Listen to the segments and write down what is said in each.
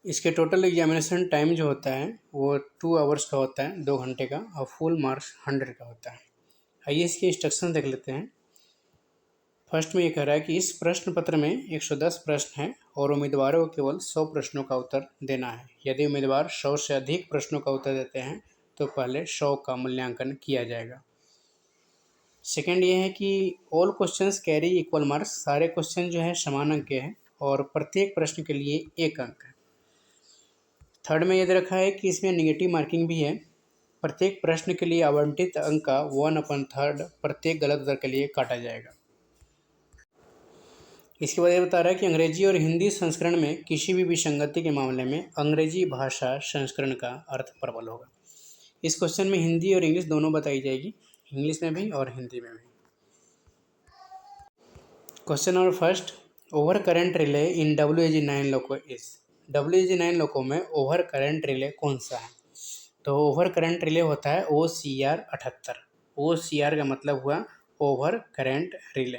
इसके total examination time जो होता है वो 2 आवर्स का होता है, 2 घंटे का, और फुल मार्क्स 100 का होता है। आइए इसके इंस्ट्रक्शन देख लेते हैं। फर्स्ट में ये कह रहा है कि इस प्रश्न पत्र में 110 प्रश्न हैं और उम्मीदवारों को केवल 100 प्रश्नों का उत्तर देना है। यदि उम्मीदवार 100 से अधिक प्रश्नों का उत्तर देते हैं तो पहले 100 का मूल्यांकन किया जाएगा। सेकेंड ये है कि all questions carry equal marks, सारे क्वेश्चन जो है समान अंक के हैं और प्रत्येक प्रश्न के लिए 1 अंक है। थर्ड में ये दे रखा है कि इसमें निगेटिव मार्किंग भी है। प्रत्येक प्रश्न के लिए आवंटित अंक का 1/3 प्रत्येक गलत उत्तर के लिए काटा जाएगा। इसके बाद ये बता रहा है कि अंग्रेजी और हिंदी संस्करण में किसी भी विसंगति के मामले में अंग्रेजी भाषा संस्करण का अर्थ प्रबल होगा। इस क्वेश्चन में हिंदी और इंग्लिश दोनों बताई जाएगी, इंग्लिश में भी और हिंदी में भी। Question number first, over current relay in WAG9 loco is. WAG9 loco में ओवर करंट रिले कौन सा है? तो ओवर करंट रिले होता है OCR 78। OCR का मतलब हुआ ओवर करंट रिले।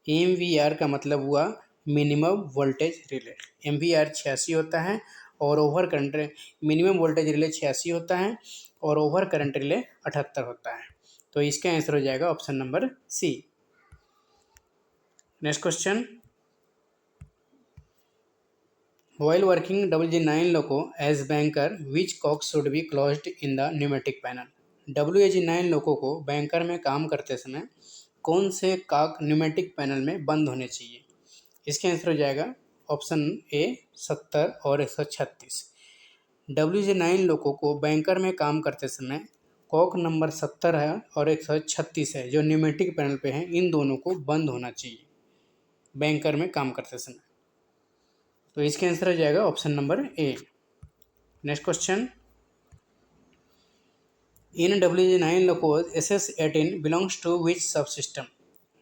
MVR का मतलब हुआ मिनिमम वोल्टेज रिले। MVR 86 होता है और over current minimum voltage relay 86 होता है और ओवर करंट रिले 78 होता है। तो इसका आंसर हो जाएगा option number C. Next question, while working WAG9 loco as banker, which cock should be closed in the pneumatic panel? WAG9 loco को बैंकर में काम करते समय कौन से कॉक न्यूमेटिक पैनल में बंद होने चाहिए? इसका आंसर हो जाएगा ऑप्शन ए 70 और 136। WAG9 लोको को बैंकर में काम करते समय कॉक नंबर 70 है और 136 है जो न्यूमेटिक पैनल पे हैं, इन दोनों को बंद होना चाहिए बैंकर में काम करते समय। तो इसका आंसर हो जाएगा option number A. Next question, in WAG9 locos SS18 belongs to which subsystem?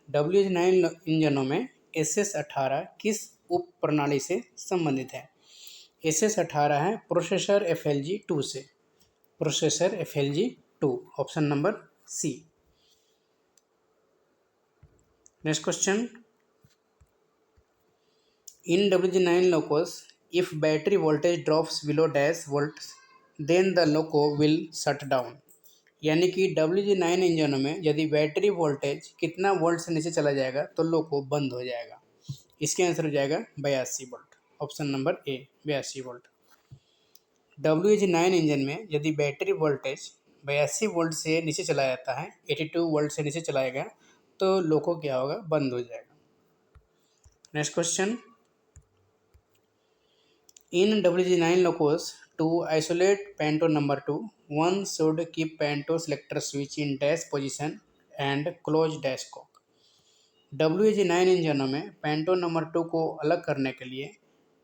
WAG9 इंजनों में SS18 किस उप प्रणाली से संबंधित है? SS18 है प्रोसेसर FLG2 से, processor FLG2, option number C. Next question, in WAG9 locos, if battery voltage drops below dash volts, then the loco will shut down। यानी कि WAG9 इंजनों में यदि बैटरी वोल्टेज कितना वोल्ट से नीचे चला जाएगा तो लोको बंद हो जाएगा। इसके आंसर हो जाएगा 82 वोल्ट, ऑप्शन नंबर ए 82 वोल्ट। WAG9 इंजन में यदि बैटरी वोल्टेज 82 वोल्ट से नीचे चला जाता है, 82 वोल्ट से नीचे चलाएगा तो लोको क्या होगा? बंद हो जाएगा। Next question, in WAG9 locos, to isolate Panto number 2, one should keep Panto selector switch in dash position and close dash cock। WAG9 इंजनों में पेंटो नंबर 2 को अलग करने के लिए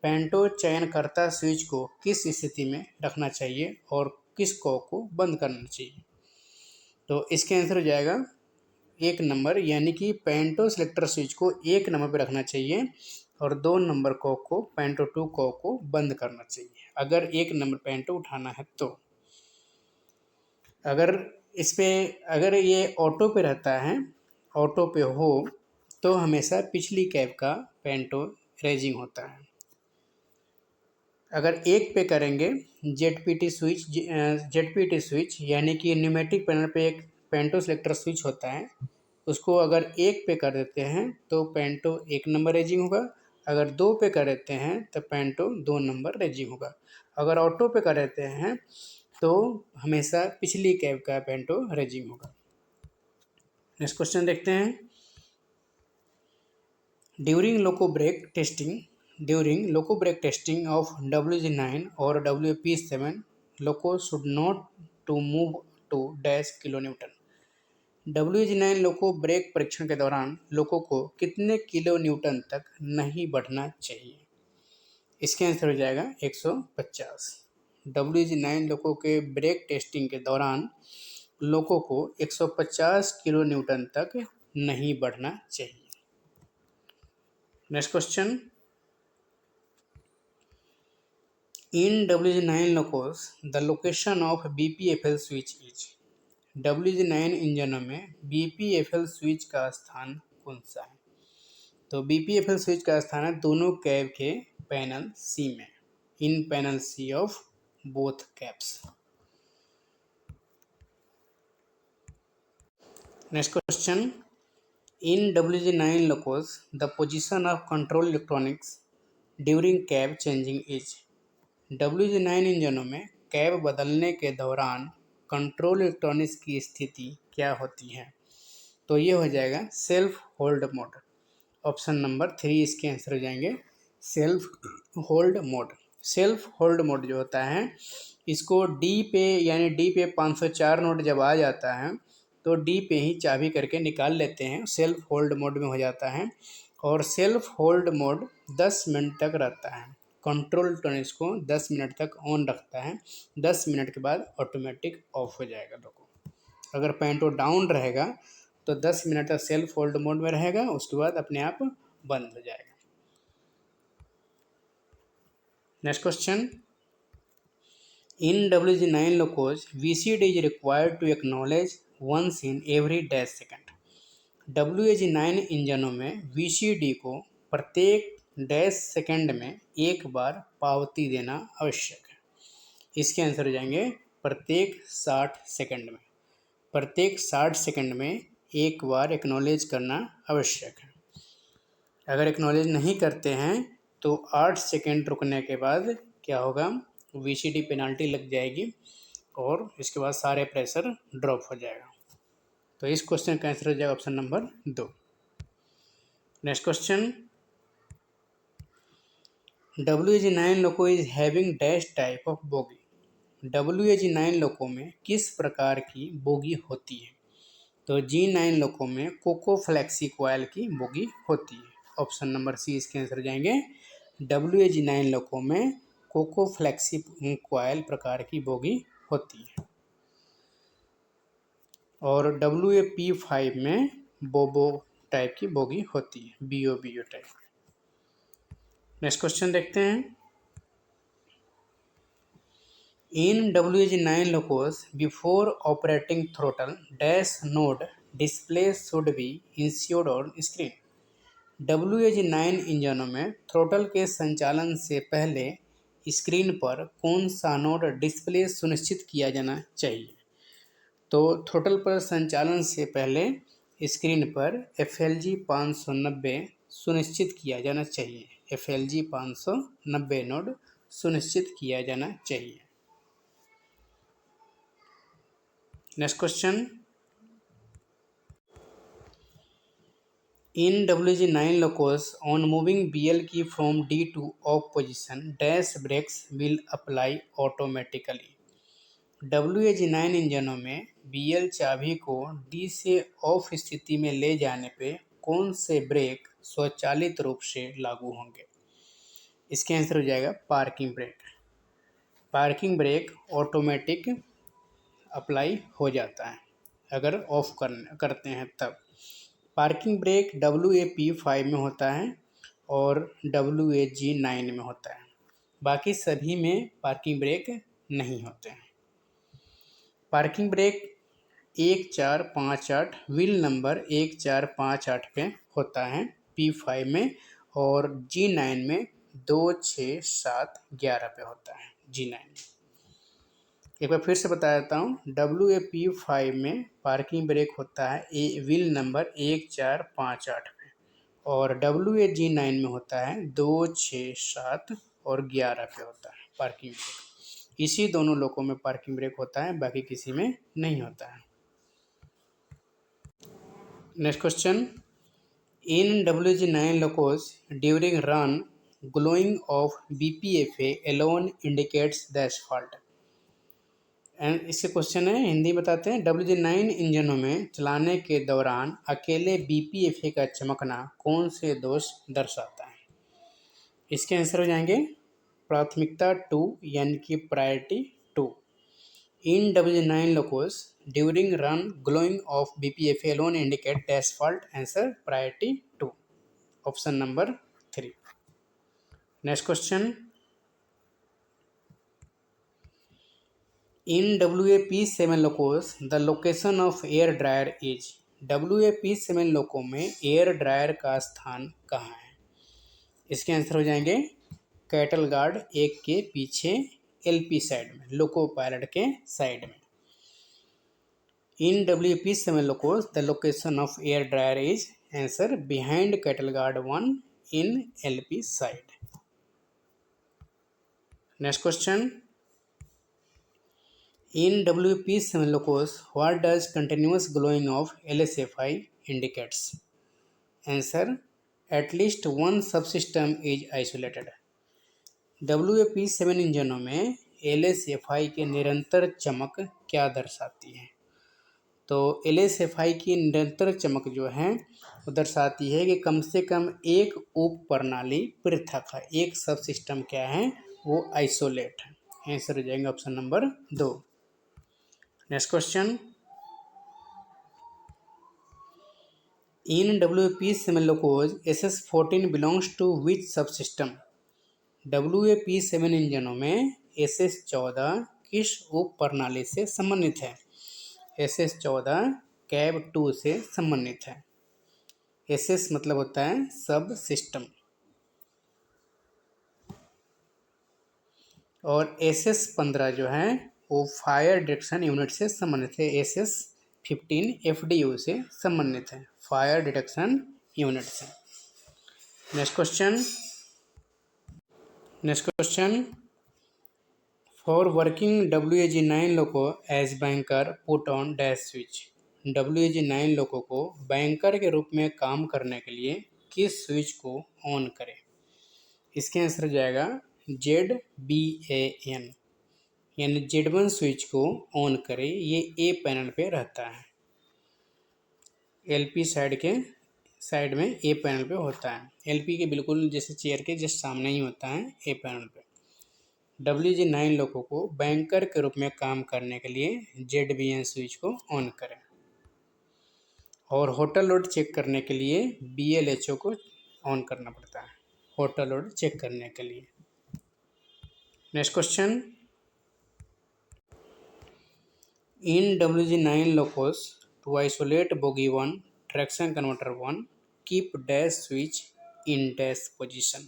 पेंटो चयनकर्ता स्विच को किस स्थिति में रखना चाहिए और किस कॉक को बंद करना चाहिए? तो इसके आंसर हो जाएगा 1 नंबर, यानी कि पेंटो सेलेक्टर स्विच को 1 नंबर पर रखना चाहिए और 2 नंबर कॉक को, पेंटो 2 कॉक को बंद करना चाहिए अगर 1 नंबर पेंटो उठाना है तो। अगर ये ऑटो पे रहता है, ऑटो पे हो तो हमेशा पिछली कैप का पेंटो रेजिंग होता है। अगर 1 पे करेंगे ZPT स्विच यानी कि न्यूमेटिक पैनल पे एक पेंटो सेलेक्टर स्विच होता है, उसको अगर 1 पे कर देते हैं तो पेंटो 1 नंबर रेजिंग होगा। अगर 2 पे कर देते हैं तो पेंटो 2 नंबर रेजिंग होगा। अगर ऑटो पे कर देते हैं तो हमेशा पिछली कैब का पेंटो रेजिंग होगा। नेक्स्ट क्वेश्चन देखते हैं, during loco brake testing of WAG9 और WP7 loco should not to move to dash kilo newton. WAG9 loco brake परीक्षण के दौरान लोको को कितने किलो न्यूटन तक नहीं बढ़ना चाहिए? इसके आंसर हो जाएगा 150। WAG9 लोको के ब्रेक टेस्टिंग के दौरान लोको को 150 किलो न्यूटन तक नहीं बढ़ना चाहिए। Next question, in WAG9 Locos the location of BPFL switch is. WAG9 इंजनों में BPFL स्विच का स्थान कौन सा है? तो BPFL स्विच का स्थान है दोनों कैब के पैनल सी में। In panel C of both cabs. Next question, in WG9 locos, the position of control electronics during cab changing is। WG9 इंजनों में कैब बदलने के दौरान कंट्रोल इलेक्ट्रॉनिक्स की स्थिति क्या होती है? तो ये हो जाएगा self hold mode. Option number 3 इसके आंसर हो जाएंगे self hold mode. Self hold mode जो होता है इसको डी पे यानी डी पे 504 नोट जब आ जाता है तो डी पे ही चाबी करके निकाल लेते हैं, सेल्फ होल्ड मोड में हो जाता है। और सेल्फ होल्ड मोड 10 मिनट तक रहता है। कंट्रोल इलेक्ट्रॉनिक्स को 10 मिनट तक ऑन रखता है, 10 मिनट के बाद ऑटोमेटिक ऑफ हो जाएगा लोगों। अगर पेंटो डाउन रहेगा तो 10 मिनट तक सेल्फ होल्ड मोड में रहेगा, उसके बाद अपने आप बंद हो जाएगा। Next question, in WG9 locos VCD is required to acknowledge once in every dash second। WG9 इंजनों में VCD को प्रत्येक डैश सेकंड में एक बार पावती देना आवश्यक है। इसके आंसर हो जाएंगे प्रत्येक 60 सेकंड में। प्रत्येक 60 सेकंड में एक बार एक्नॉलेज करना आवश्यक है। अगर एक्नॉलेज नहीं करते हैं तो 8 सेकंड रुकने के बाद क्या होगा, VCD पेनाल्टी लग जाएगी और इसके बाद सारे प्रेशर ड्रॉप हो जाएगा। तो इस क्वेश्चन का आंसर हो जाएगा option number 2। Next question, WG9 loco is having dash type of bogie. WG9 लोको में किस प्रकार की बोगी होती है? तो G9 लोको में कोको फ्लेक्सी कॉयल की बोगी होती है। ऑप्शन नंबर सी इसके आंसर जाएंगे WG9 लोको में कोको फ्लेक्सी कॉयल प्रकार की बोगी होती है। और WAP5 में बोबो टाइप की बोगी होती है, BOBO टाइप। नेक्स्ट क्वेश्चन देखते हैं, इन WG9 Locos before operating throttle dash node display should be insured on screen. WG9 इंजनों में थ्रोटल के संचालन से पहले स्क्रीन पर कौन सा नोड डिस्प्ले सुनिश्चित किया जाना चाहिए? तो थ्रोटल पर संचालन से पहले स्क्रीन पर FLG 590 सुनिश्चित किया जाना चाहिए। FLG 590 नोड सुनिश्चित किया जाना चाहिए। Next question, in WG9 locos on moving BL key from D to off position dash brakes will apply automatically। WG9 इंजनों में BL चाबी को D से ऑफ स्थिति में ले जाने पे कौन से ब्रेक स्वचालित रूप से लागू होंगे? इसके आंसर हो जाएगा parking brake. Parking brake automatic apply हो जाता है अगर ऑफ करते हैं तब। पार्किंग ब्रेक WAP5 में होता है और WAG9 में होता है, बाकी सभी में पार्किंग ब्रेक नहीं होते हैं। पार्किंग ब्रेक 1458 व्हील नंबर 1458 पे होता है P5 में, और G9 में 26711 पे होता है G9 में। एक बार फिर से बता देता हूँ, WAP5 में पार्किंग ब्रेक होता है व्हील नंबर 1458 में, और WAG9 में होता है 267 और 11 पे होता है पार्किंग ब्रेक। इसी दोनों लोकों में पार्किंग ब्रेक होता है, बाकी किसी में नहीं होता है। Next question, in WG9 locos during run glowing of BPFA alone indicates the asphalt. And इससे क्वेश्चन है, हिंदी बताते हैं, WG9 इंजनों में चलाने के दौरान अकेले BPFA का चमकना कौन से दोष दर्शाता है? इसके आंसर हो जाएंगे प्राथमिकता 2 यानी कि priority 2। In WG9 locos during run glowing of BPFA alone indicate asphalt, answer priority 2, option number 3। Next question, in WAP7 locos the location of air dryer is। WAP7 loco में एयर ड्रायर का स्थान कहाँ है? इसके answer हो जाएंगे cattle guard एक के पीछे एलपी साइड में, लोको पायलट के साइड में। इन WP7 locos, the location of air dryer is answer behind cattle guard 1 in LP side. Next question. In WP7 locos, what does continuous glowing of LSFI indicates? Answer, at least one subsystem is isolated. WP7 इंजनों में LSFI के निरंतर चमक क्या दर्शाती है? तो LSFI की निरंतर चमक जो है वो दर्शाती है कि कम से कम एक उप प्रणाली पृथक है, एक सब सिस्टम क्या है वो आइसोलेट है। आंसर हो जाएगा option number 2। Next question. In WP7 locos SS14 belongs to which subsystem? WP7 इंजनों में SS14 किस उप प्रणाली से संबंधित है? SS14 कैब 2 से संबंधित है। SS मतलब होता है सब सिस्टम, और SS15 जो है वो फायर डिटेक्शन यूनिट से संबंधित है। SS15 FDU से संबंधित है, फायर डिटेक्शन यूनिट से। Next question. For working WAG9 loco as banker put on dash switch. WAG9 loco को बैंकर के रूप में काम करने के लिए किस स्विच को ऑन करें? इसके आंसर हो जाएगा ZBAN, यानी Z1 स्विच को ऑन करें। ये A पैनल पे रहता है, LP साइड में A पैनल पे होता है। LP के बिल्कुल जैसे चेयर के जस्ट सामने ही होता है A पैनल पे। WAG9 लोगों को बैंकर के रूप में काम करने के लिए ZBAN स्विच को ऑन करें, और होटल लोड चेक करने के लिए BLHO को ऑन करना पड़ता है, होटल लोड चेक करने के लिए। Next question. In WAG9 locos to isolate bogie 1 traction converter 1 keep dash switch in dash position।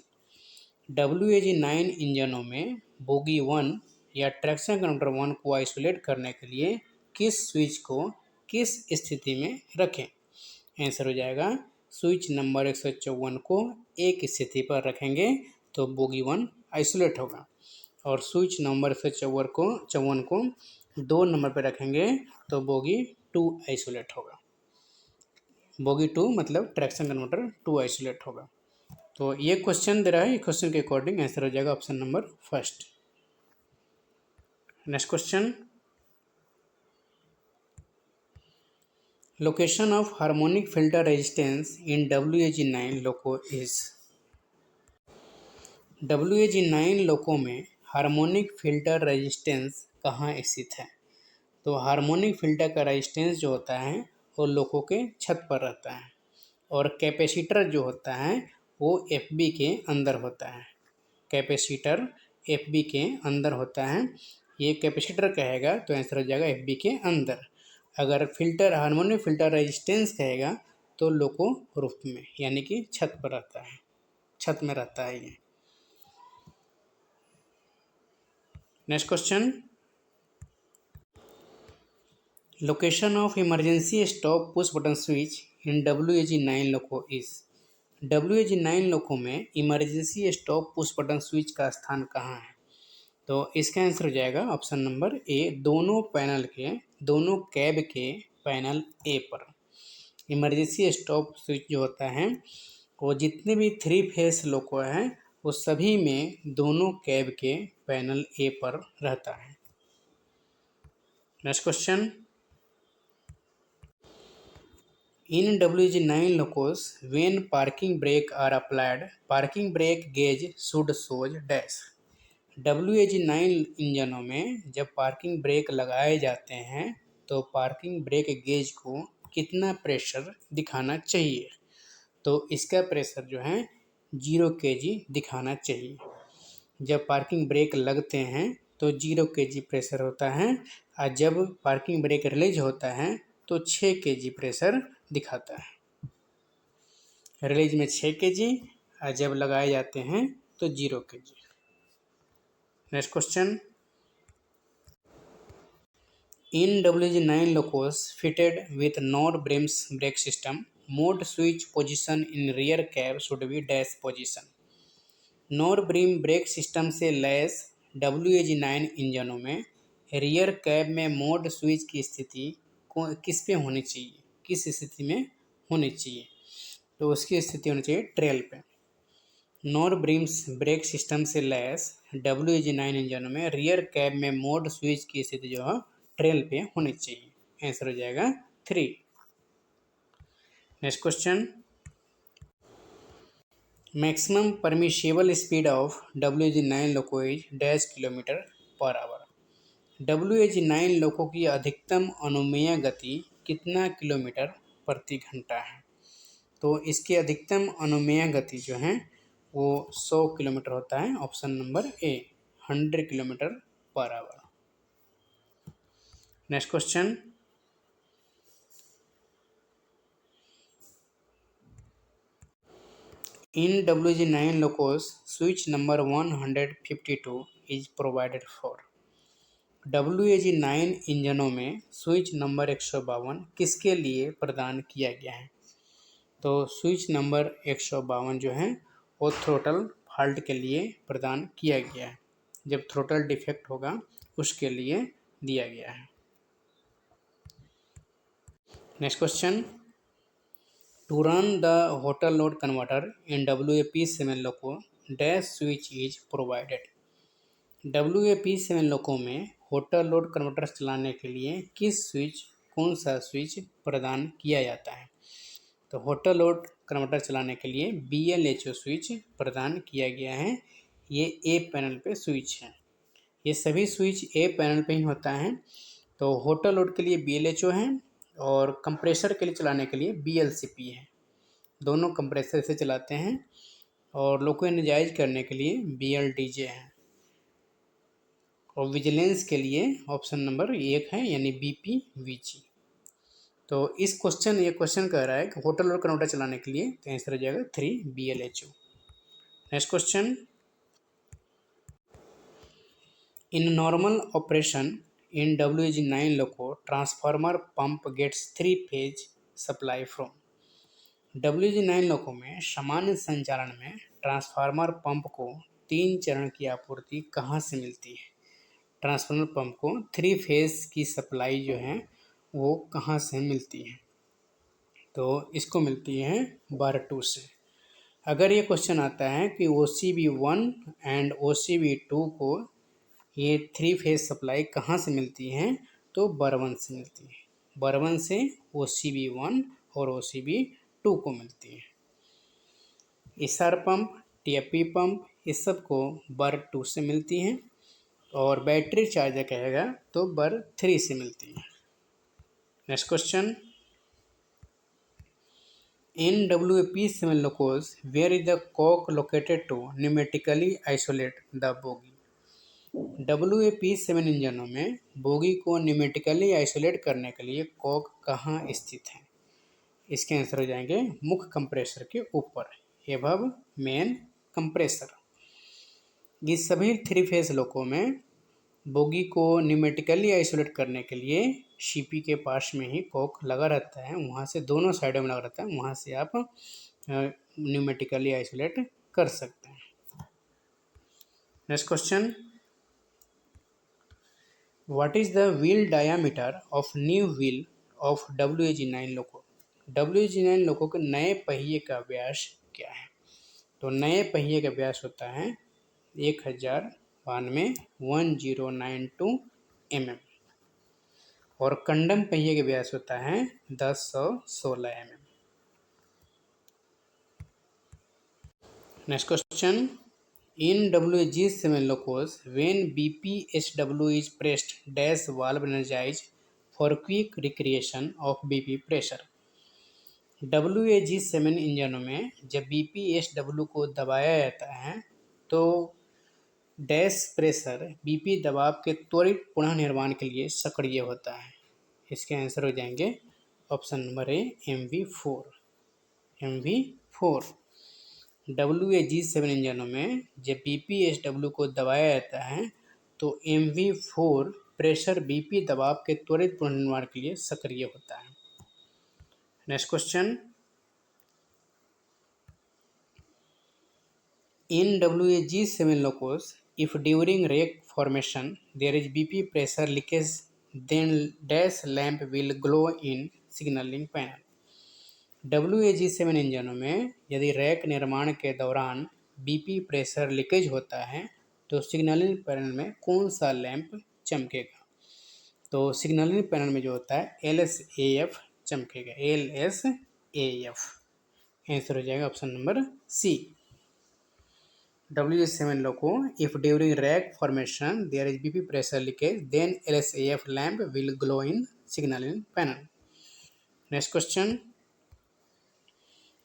WAG9 इंजनों में बोगी 1 या ट्रैक्शन कंट्रोल 1 को आइसोलेट करने के लिए किस स्विच को किस स्थिति में रखें? आंसर हो जाएगा स्विच नंबर 154 को एक स्थिति पर रखेंगे तो बोगी 1 आइसोलेट होगा, और स्विच नंबर 154 को 2 नंबर पर रखेंगे तो बोगी 2 आइसोलेट होगा। बोगी 2 मतलब ट्रैक्शन कन्वर्टर 2 आइसोलेट होगा। तो ये क्वेश्चन दे रहा है, क्वेश्चन के अकॉर्डिंग आंसर हो जाएगा option number 1। Next question. Location of harmonic filter resistance in WAG9 loco is. WAG9 loco में हार्मोनिक फिल्टर रेजिस्टेंस कहाँ स्थित है? तो हार्मोनिक फिल्टर का रेजिस्टेंस जो होता है वो लोको के छत पर रहता है, और कैपेसिटर जो होता है वो FB के अंदर होता है। कैपेसिटर FB के अंदर होता है, ये कैपेसिटर कहेगा तो आंसर हो जाएगा FB के अंदर। अगर फिल्टर हार्मोनिक फिल्टर रेजिस्टेंस कहेगा तो लोको रूफ में यानी कि छत पर रहता है, छत में रहता है ये। Next question. Location of emergency stop push button switch in WAG9 loco is. WAG9 loco में emergency stop push button switch का स्थान कहाँ है? तो इसका आंसर हो जाएगा ऑप्शन नंबर A, दोनों कैब के पैनल A पर। इमरजेंसी स्टॉप स्विच जो होता है वो जितने भी 3 फेस लोको हैं वो सभी में दोनों कैब के पैनल A पर रहता है। Next question. In WAG9 locos, when parking brake are applied, parking brake gauge should show dash। WAG9 इंजनों में जब पार्किंग ब्रेक लगाए जाते हैं तो पार्किंग ब्रेक गेज को कितना प्रेशर दिखाना चाहिए? तो इसका प्रेशर जो है 0 kg दिखाना चाहिए। जब पार्किंग ब्रेक लगते हैं तो 0 kg प्रेशर होता है, और जब पार्किंग ब्रेक रिलीज होता है तो 6 kg प्रेशर दिखाता है। रिलीज में 6 kg और जब लगाए जाते हैं तो 0 kg। Next question, in WG9 locos fitted with Nord Brims brake system, mode switch position in rear cab should be dash position. Nor brim brake system से लैस WAG9 इंजनों में रियर कैब में मोड स्विच की स्थिति किस पे होनी चाहिए, किस स्थिति में होनी चाहिए? तो उसकी स्थिति होनी चाहिए ट्रेल पे। नॉर ब्रिम्स ब्रेक सिस्टम से लैस WAG9 इंजनों में रियर कैब में मोड स्विच की स्थिति जो है ट्रेल पे होनी चाहिए। आंसर हो जाएगा 3। Next question, maximum permissible speed of WAG9 loco is dash kilometre per our. WAG9 लोको की अधिकतम अनुमेय गति कितना किलोमीटर प्रति घंटा है? तो इसकी अधिकतम अनुमेय गति जो है वो 100 किलोमीटर होता है। Option number A 100 kilometre per our. Next question, in WAG9 locos switch number 152 is provided for। WAG9 इंजनों में स्विच नंबर 152 किसके लिए प्रदान किया गया है? तो स्विच नंबर 152 जो है वो थ्रोटल फॉल्ट के लिए प्रदान किया गया है। जब थ्रोटल डिफेक्ट होगा उसके लिए दिया गया है। Next question, to run the hotel load converter in WAP7 loco dash switch is provided. WAP7 loco में होटल लोड कन्वर्टर चलाने के लिए कौन सा स्विच प्रदान किया जाता है? तो होटल लोड कन्वर्टर चलाने के लिए BLHO स्विच प्रदान किया गया है। ये ए पैनल पे स्विच है। ये सभी स्विच ए पैनल पे ही होता है। तो होटल लोड के लिए BLHO है और कंप्रेसर के लिए चलाने के लिए BLCP है। दोनों कंप्रेसर से चलाते हैं। और लोको एनर्जाइज करने के लिए BLDJ है। और विजिलेंस के लिए ऑप्शन नंबर 1 है यानी BPVG। तो ये क्वेश्चन कह रहा है कि होटल लोड कन्वर्टर चलाने के लिए तो आंसर हो जाएगा 3 BLHO। Next question, in normal operation in WAG9 loco transformer pump gets 3 phase supply from. WAG9 loco में सामान्य संचालन में ट्रांसफार्मर पंप को 3 चरण की आपूर्ति कहाँ से मिलती है? ट्रांसफार्मर पंप को 3 फेज की सप्लाई जो है वो कहाँ से मिलती है? तो इसको मिलती है बार 2 से। अगर ये क्वेश्चन आता है कि OCB1 एंड OCB2 को ये 3 फेज सप्लाई कहाँ से मिलती है? तो बर 1 से मिलती है। बर 1 से OCB1 और OCB2 को मिलती है। SR पंप, TFP पंप इस सब को बर 2 से मिलती है। और बैटरी चार्जर कहेगा तो बर 3 से मिलती है। Next question, in WAP7 locos where is the cock located to pneumatically isolate the bogie। WAP7 इंजनों में बोगी को न्यूमेटिकली आइसोलेट करने के लिए कॉक कहाँ स्थित है? इसके आंसर हो जाएंगे मुख्य कंप्रेसर के ऊपर, एबव मेन कंप्रेसर। ये सभी 3 फेज लोको में बोगी को न्यूमेटिकली आइसोलेट करने के लिए CP के पास में ही कॉक लगा रहता है। वहाँ से दोनों साइडों में लगा रहता है, वहाँ से आप न्यूमेटिकली आइसोलेट कर सकते हैं। Next question, what is the wheel diameter of new wheel of WAG9 loco. WAG9 लोको के नए पहिए का व्यास क्या है? तो नए पहिए का व्यास होता है 1092 mm और कंडम पहिए का व्यास होता है 1016 mm। Next question, in WAG7 locos when BPSW is pressed dash valve energized for quick recreation of BP pressure। WAG7 इंजनों में जब BPSW को दबाया जाता है तो डैश प्रेशर BP दबाव के त्वरित पुनः निर्माण के लिए सक्रिय होता है। इसके आंसर हो जाएंगे ऑप्शन नंबर ए MV4। WAG7 इंजनों में जब BPSW को दबाया जाता है तो MV4 प्रेशर BP दबाव के त्वरित पुनर्निर्माण के लिए सक्रिय होता है। Next question, in WAG7 locus, if during rake formation there is BP pressure leakage, then dash lamp will glow in signaling panel. WAG7 इंजनों में यदि रैक निर्माण के दौरान BP प्रेशर लीकेज होता है तो सिग्नलिंग पैनल में कौन सा लैंप चमकेगा? तो सिग्नलिंग पैनल में जो होता है LSAF चमकेगा, LSAF। आंसर हो जाएगा option number C. WAG7 loco, if during rack formation there is BP pressure leakage, then LSAF lamp will glow in signaling panel. Next question,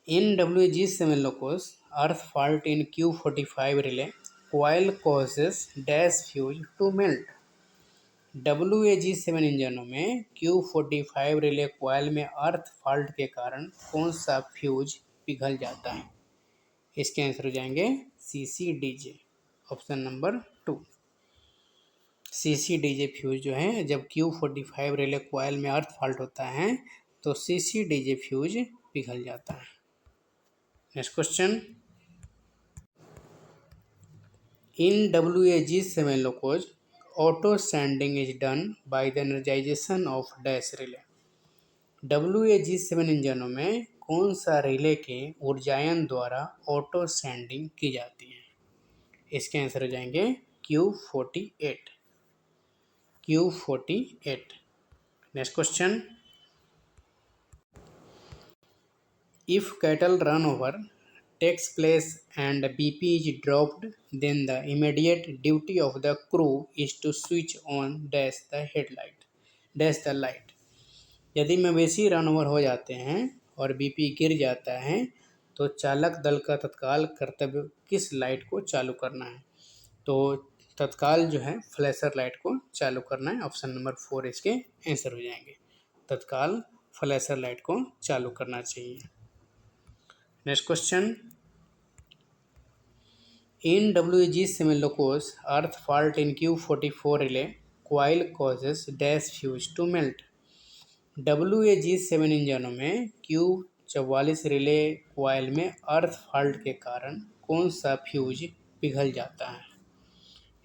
in WAG7 locos, earth fault in Q45 relay coil causes dash fuse to melt. WAG7 इंजनों में Q45 relay coil में अर्थ fault के कारण कौन सा fuse पिघल जाता है? इसके आंसर हो जाएंगे CCDJ, option number 2। CCDJ fuse जो है, जब Q45 रिले कॉयल में अर्थ फॉल्ट होता है तो CCDJ फ्यूज पिघल जाता है। Next question, in WAG7 locos auto sanding is done by the energisation of dash relay. WAG7 इंजनों में कौन सा रिले के ऊर्जायन द्वारा ऑटो सैंडिंग की जाती है? इसके आंसर हो जाएंगे Q48। Next question, if cattle run over takes place and BP is dropped, then the immediate duty of the crew is to switch on dash the light. यदि मवेशी रन ओवर हो जाते हैं और BP गिर जाता है तो चालक दल का तत्काल कर्तव्य किस लाइट को चालू करना है? तो तत्काल जो है फ्लैशर लाइट को चालू करना है। ऑप्शन नंबर 4 इसके आंसर हो जाएंगे। तत्काल फ्लैशर लाइट को चालू करना चाहिए। Next question, in WAG7 locos, earth fault in Q44 relay coil causes dash fuse to melt. WAG7 इंजनों में Q44 रिले कॉयल में अर्थ फॉल्ट के कारण कौन सा फ्यूज पिघल जाता है?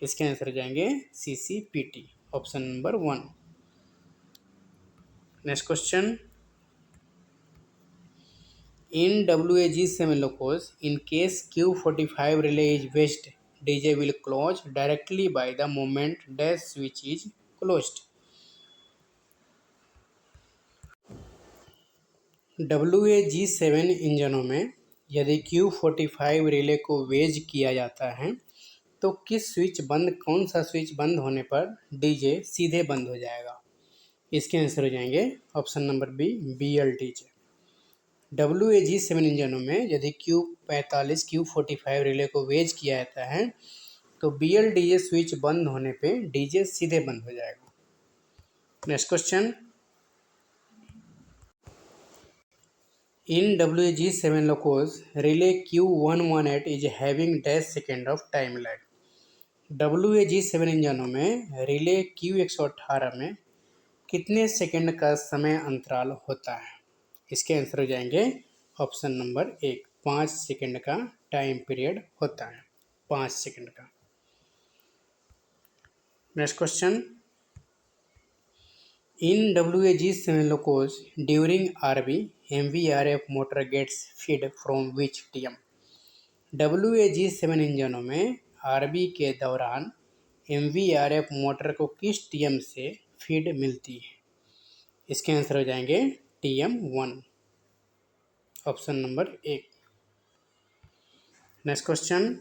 इसके आंसर हो जाएंगे CCPT, option number 1। Next question, in WAG7 locos, in case Q45 relay is west, DJ will close directly by the moment dash switch is closed. WAG7 इंजनों में यदि Q45 रिले को वेज किया जाता है तो कौन सा स्विच बंद होने पर DJ सीधे बंद हो जाएगा? इसके आंसर हो जाएंगे option number B, BLDJ। WAG7 इंजनों में यदि Q45 Q45 रिले को वेज किया जाता है तो BLDJ स्विच बंद होने पे DJ सीधे बंद हो जाएगा। Next question, in WAG7 locos relay Q118 is having dash second of time lag. WAG7 इंजनों में रिले Q118 में कितने सेकंड का समय अंतराल होता है? इसके आंसर हो जाएंगे ऑप्शन नंबर 1, 5 सेकंड का टाइम पीरियड होता है, 5 सेकंड का। Next question, in WAG7 locos during RB MVRF motor gets feed from which TM। WAG7 इंजनों में RB के दौरान MVRF मोटर को किस TM से फीड मिलती है? इसके आंसर हो जाएंगे TM1, option number 1। Next question,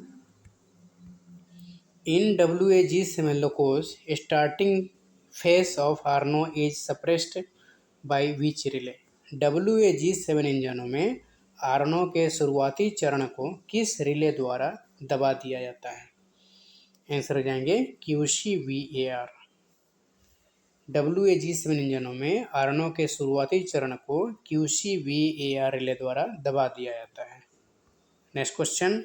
in WAG7 locos starting phase of आर्नो is suppressed by which relay. WAG7 इंजनों में आर्नो के शुरुआती चरण को किस रिले द्वारा दबा दिया जाता है? आंसर हो जाएंगे QCVAR। WAG7 इंजनों में आर्नो के शुरुआती चरण को QCVAR रिले द्वारा दबा दिया जाता है। Next question,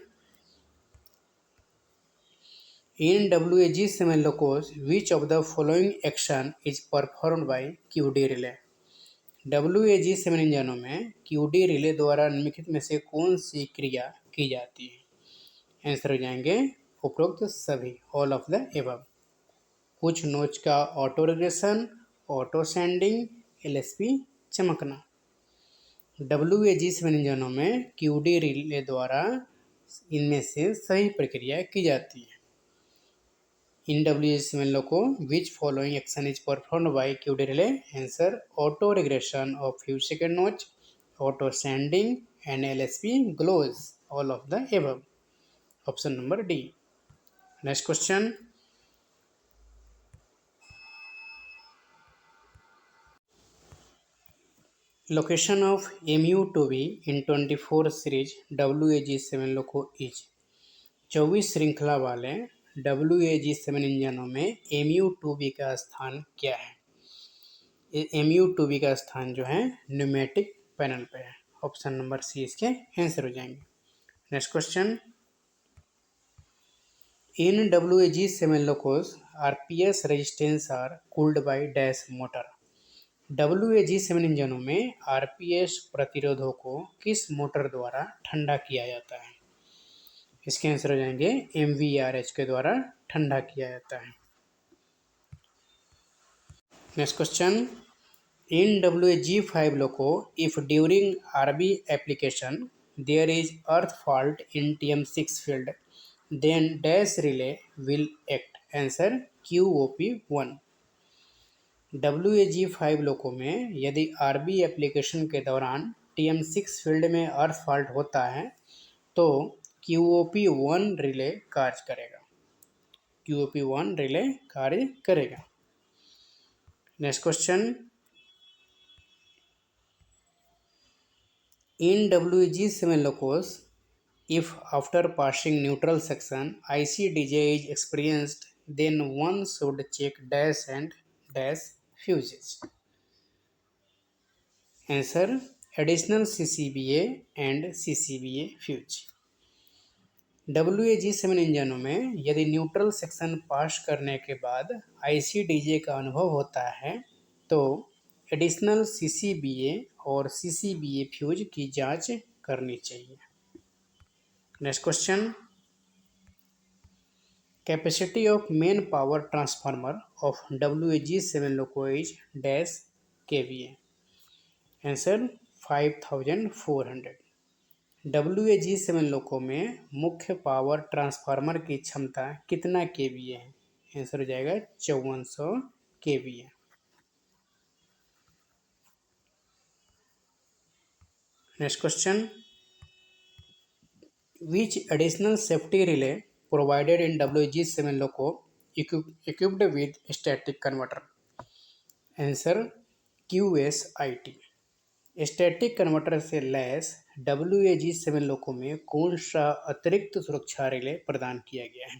In WAG7 locos, which of the following action is performed by QD relay? WAG7 इंजनों में QD रिले द्वारा निम्नलिखित में से कौन सी क्रिया की जाती है? आंसर हो जाएंगे उपरोक्त सभी, ऑल ऑफ द एबव। कुछ नोच का auto regression, auto sending, LSP चमकना। WAG7 इंजनों में QD रिले द्वारा इनमें से सही प्रक्रिया की जाती है। In WAG7 loco, which following action is performed by QD relay? Answer: auto regression of few second notch, auto sanding, and LSP glows. All of the above. Option number D. Next question. Location of MU2B in 24 series WAG7 loco is 24 श्रृंखला वाले WAG7 इंजनों में MU2B का स्थान क्या है? MU2B का स्थान जो है न्यूमेटिक पैनल पे है। ऑप्शन नंबर सी इसके आंसर हो जाएंगे। Next question. In WAG7 Locos RPS resistance R cooled by dash motor. WAG7 इंजनों में RPS प्रतिरोधों को किस मोटर द्वारा ठंडा किया जाता है? इसके आंसर हो जाएंगे MVRH के द्वारा ठंडा किया जाता है। Next question. In WAG5 loco, if during RB application there is earth fault in TM6 field, then dash relay will act. Answer: QOP1। WAG5 लोको में यदि RB एप्लीकेशन के दौरान TM6 फील्ड में अर्थ फॉल्ट होता है तो QOP1 रिले कार्य करेगा। QOP1 रिले कार्य करेगा। Next question. In WAG7 locos, if after passing neutral section ICDJ is experienced, then one should check dash and dash fuses. Answer: additional CCBA and CCBA fuse। WAG7 इंजनों में यदि neutral section पास करने के बाद ICDJ का अनुभव होता है तो एडिशनल CCBA और CCBA फ्यूज की जांच करनी चाहिए। Next question. Capacity of main power transformer of WAG7 loco is dash KVA। Answer: 5400। WAG7 लोको में मुख्य पावर ट्रांसफार्मर की क्षमता कितना KVA है? आंसर हो जाएगा 5400 KVA। Next question. Which additional safety relay provided in WAG7 loco equipped with static converter? Answer: QSIT। Static converter से lace WAG7 लोको में कौन सा अतिरिक्त सुरक्षा रिले प्रदान किया गया है?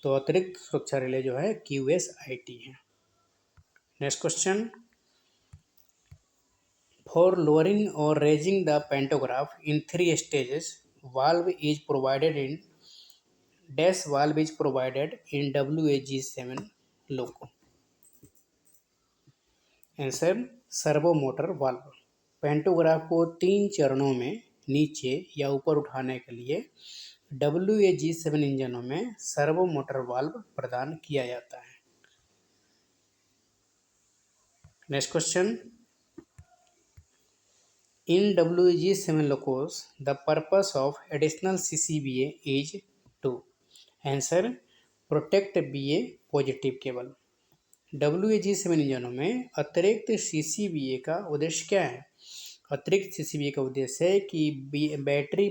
तो अतिरिक्त सुरक्षा रिले जो है QSIT है। Next question. For lowering or raising the pantograph in 3 stages, valve is provided in WAG7 loco। Answer: servo motor valve. Pantograph को 3 चरणों में नीचे या ऊपर उठाने के लिए WAG7 इंजनों में सर्वो मोटर वाल्व प्रदान किया जाता है। Next question. In WAG7 locos, the purpose of additional CCBA is to answer: protect BA positive cable। WAG7 इंजनों में अतिरिक्त CCBA का उद्देश्य क्या है? अतिरिक्त CCBA का उद्देश्य है कि बैटरी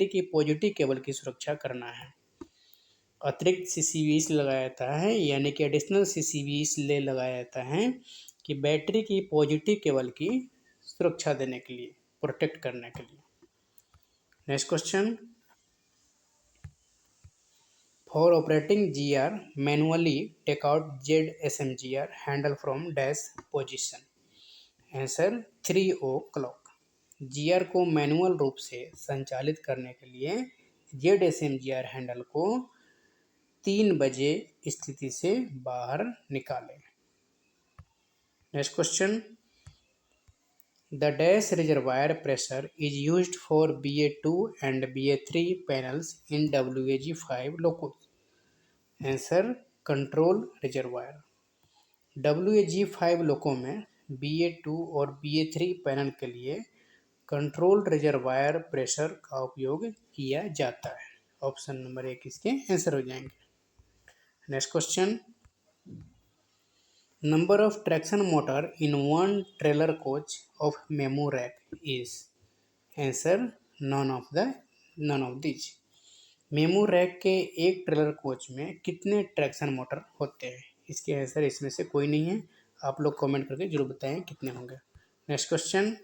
की पॉजिटिव केबल की सुरक्षा करना है। अतिरिक्त CCBA इसलिए लगाया जाता है, यानी कि एडिशनल CCBA इसलिए लगाया जाता है कि बैटरी की पॉजिटिव केबल की सुरक्षा देने के लिए, प्रोटेक्ट करने के लिए। Next question. For operating GR manually take out ZSMGR handle from dash position. Answer: 3 o'clock। GR को मैनुअल रूप से संचालित करने के लिए ZSMGR हैंडल को 3 बजे स्थिति से बाहर निकालें। Next question, the dash reservoir pressure is used for BA2 and BA3 panels in WAG5 locos। Answer, control reservoir. WAG5 लोको में BA2 और BA3 पैनल के लिए कंट्रोल रिजर्वायर प्रेशर का उपयोग किया जाता है। ऑप्शन नंबर 1 इसके आंसर हो जाएंगे। Next question, number of traction motor in one trailer coach of MEMU rack is. Answer, none of this. MEMU rack के एक ट्रेलर कोच में कितने ट्रैक्शन मोटर होते हैं? इसके आंसर इसमें से कोई नहीं है। आप लोग कमेंट करके जरूर बताएं कितने होंगे। Next question,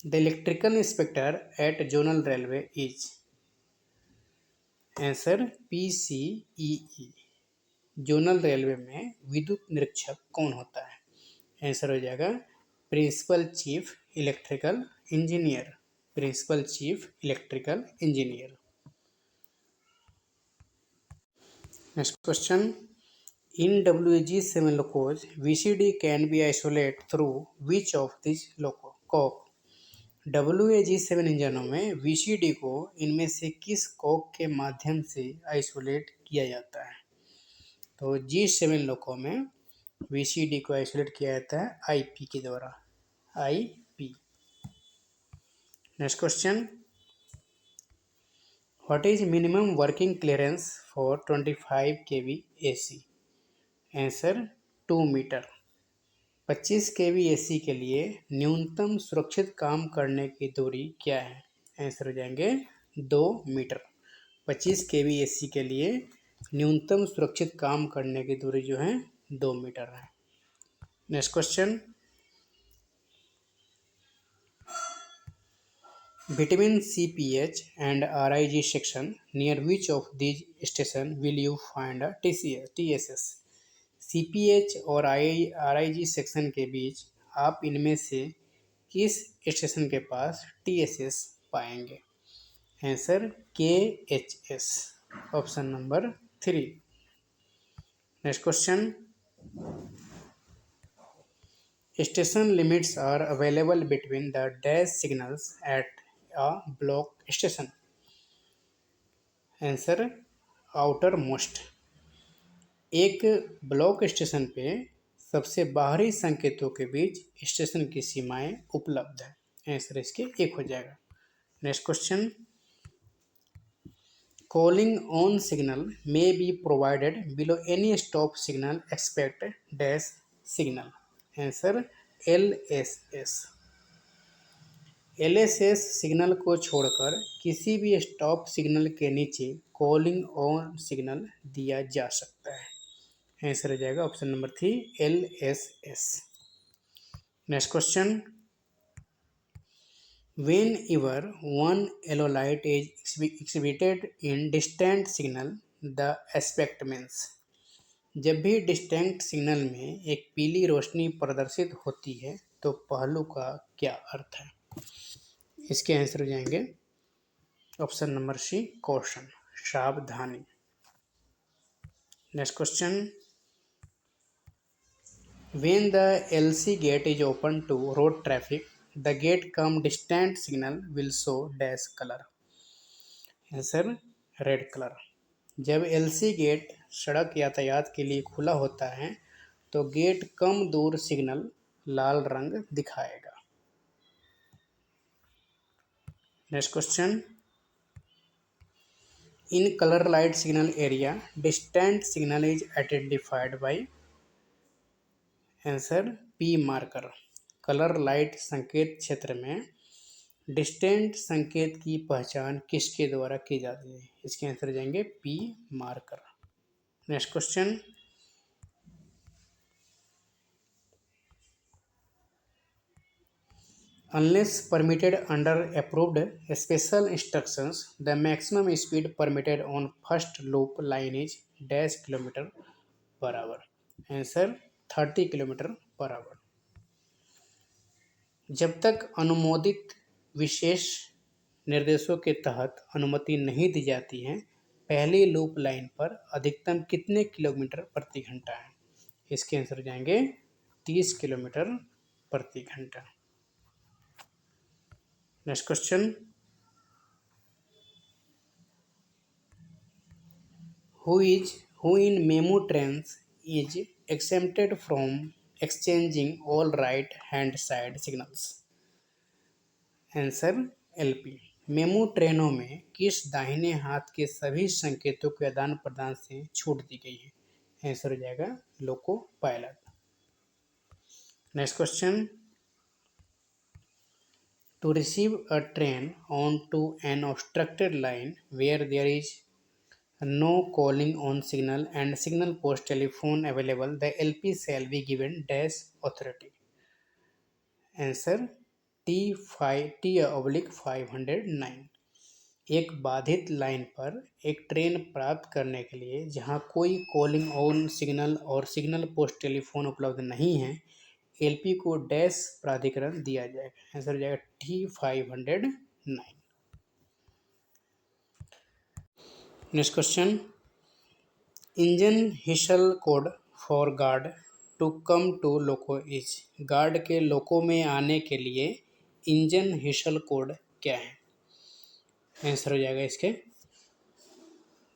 the electrical inspector at zonal railway is. Answer, PCEE। Zonal railway में विद्युत निरीक्षक कौन होता है? आंसर हो जाएगा principal chief electrical engineer. Principal chief electrical engineer. Next question, in WAG7 locos VCD can be isolate through which of this loco cock. WAG7 इंजनों में VCD को इनमें से किस कॉक के माध्यम से आइसोलेट किया जाता है? तो G7 लोको में VCD को आइसोलेट किया जाता है IP के द्वारा। IP। Next question, what is minimum working clearance for 25 kV AC? Answer, 2 metre. 25 kV AC के लिए न्यूनतम सुरक्षित काम करने की दूरी क्या है? आंसर हो जाएंगे 2 मीटर। 25 kV AC के लिए न्यूनतम सुरक्षित काम करने की दूरी जो है 2 मीटर है। Next question, between CPH and RIG section near which of these station will you find a TSS? CPH और RIG सेक्शन के बीच आप इनमें से किस स्टेशन के पास TSS पाएंगे? Answer, KHS। Option number 3। Next question, station limits are available between the dash signals at a block station। Answer, outer most. एक ब्लॉक स्टेशन पे सबसे बाहरी संकेतों के बीच स्टेशन की सीमाएं उपलब्ध है। आंसर इसके 1 हो जाएगा। Next question, calling on signal may be provided below any stop signal expect dash signal. Answer, LSS। LSS signal को छोड़कर किसी भी स्टॉप सिग्नल के नीचे कॉलिंग ऑन सिग्नल दिया जा सकता है। आंसर हो जाएगा option number 3, LSS। Next question, whenever one yellow light is exhibited in distant signal the aspect means. जब भी डिस्टेंट सिग्नल में एक पीली रोशनी प्रदर्शित होती है तो पहलू का क्या अर्थ है? इसके आंसर हो जाएंगे ऑप्शन नंबर C, कॉशन, सावधानी। Next question, when the LC gate is open to road traffic the gate come distant signal will show dash colour. Answer, red colour. जब LC गेट सड़क यातायात के लिए खुला होता है तो गेट कम दूर सिग्नल लाल रंग दिखाएगा। Next question, in colour light signal area distant signal is identified bye. Answer, P marker. Colour light संकेत क्षेत्र में डिस्टेंट संकेत की पहचान किसके द्वारा की जाती है? इसके आंसर हो जाएंगे P marker. Next question, unless permitted under approved special instructions the maximum speed permitted on first loop line is dash kilometer per hour। Answer, 30 kilometre per our. जब तक अनुमोदित विशेष निर्देशों के तहत अनुमति नहीं दी जाती है पहली लूप लाइन पर अधिकतम कितने किलोमीटर प्रति घंटा है? इसके आंसर हो जाएंगे 30 किलोमीटर प्रति घंटा। Next question, who in memo trains is exempted from exchanging all right hand side signals? Answer LP. Memo ट्रेनों में किस दाहिने हाथ के सभी संकेतों के आदान प्रदान से छूट दी गई है? आंसर हो जाएगा loco pilot. Next question, to receive a train onto an obstructed line where there is no calling on signal and signal post telephone available, the LP shall be given dash authority. Answer T/509। एक बाधित line पर एक train प्राप्त करने के लिए जहां कोई कॉलिंग ऑन सिग्नल और सिग्नल पोस्ट टेलीफोन उपलब्ध नहीं है, एलपी को डैश प्राधिकरण दिया जाएगा। आंसर हो जाएगा T/509। Next question, engine whistle code for guard to come to loco is. Guard के लोको में आने के लिए इंजन हिसल कोड क्या है? आंसर हो जाएगा इसके